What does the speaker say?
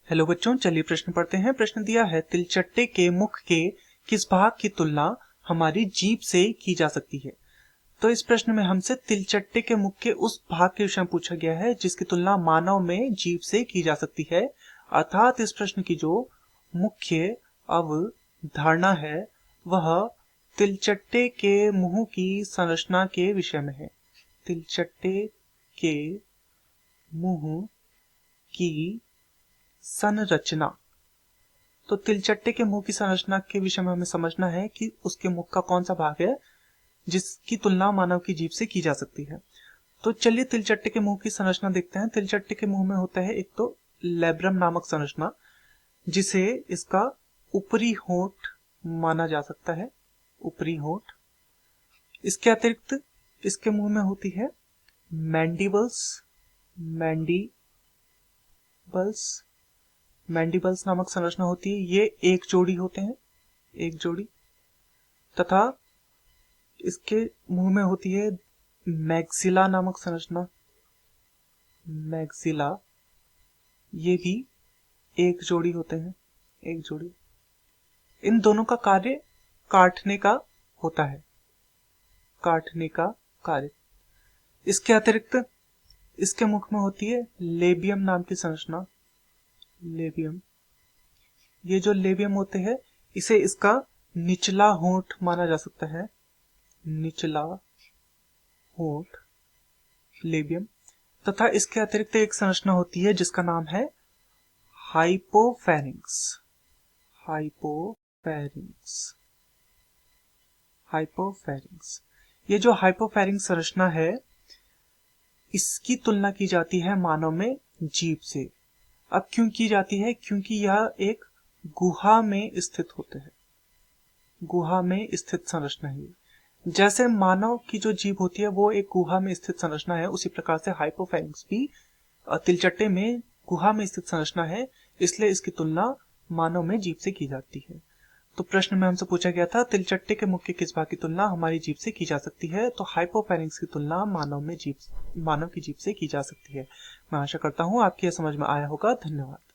Hello बच्चों, चलिए प्रश्न पढ़ते हैं। प्रश्न दिया है तिलचट्टे के मुख के किस भाग की तुलना हमारी जीभ से की जा सकती है। तो इस प्रश्न में हमसे तिलचट्टे के मुख के उस भाग के विषय में पूछा गया है जिसकी तुलना मानव में जीभ से की जा सकती है। अर्थात इस प्रश्न की जो मुख्य अवधारणा है वह तिलचट्टे के मुंह की संरचना के विषय में है। तिलचट्टे के मुंह की संरचना। तो तिलचट्टे के मुंह की संरचना के विषय में हमें समझना है कि उसके मुख का कौन सा भाग है जिसकी तुलना मानव की जीभ से की जा सकती है। तो चलिए तिलचट्टे के मुंह की संरचना देखते हैं। तिलचट्टे के मुंह में होता है एक तो लेब्रम नामक संरचना, जिसे इसका ऊपरी होंठ माना जा सकता है। ऊपरी होंठ। इसके अतिरिक्त इसके मुंह में होती है मैंडिबल्स। मैंडिबल्स नामक संरचना होती है। ये एक जोड़ी होते हैं, एक जोड़ी। तथा इसके मुंह में होती है मैक्सिला नामक संरचना। मैक्सिला, ये भी एक जोड़ी होते हैं, एक जोड़ी। इन दोनों का कार्य काटने का होता है, काटने का कार्य। इसके अतिरिक्त इसके मुख में होती है लेबियम नाम की संरचना। लेबियम, ये जो लेबियम होते हैं इसे इसका निचला होंठ माना जा सकता है। निचला होंठ, लेबियम। तथा इसके अतिरिक्त एक संरचना होती है जिसका नाम है हाइपोफैरिंक्स। हाइपोफैरिंक्स। ये जो हाइपोफैरिंक्स संरचना है इसकी तुलना की जाती है मानव में जीभ से। अब क्यों की जाती है? क्योंकि यह एक गुहा में स्थित होते हैं। गुहा में स्थित संरचना है। जैसे मानव की जो जीभ होती है वो एक गुहा में स्थित संरचना है, उसी प्रकार से हाइपोफैरिंक्स भी तिलचट्टे में गुहा में स्थित संरचना है, इसलिए इसकी तुलना मानव में जीभ से की जाती है। तो प्रश्न में हमसे पूछा गया था तिलचट्टे के मुख के किस भाग की तुलना हमारी जीभ से की जा सकती है। तो हाइपोफैरिंक्स की तुलना मानव की जीभ से की जा सकती है। मैं आशा करता हूँ आपकी यह समझ में आया होगा। धन्यवाद।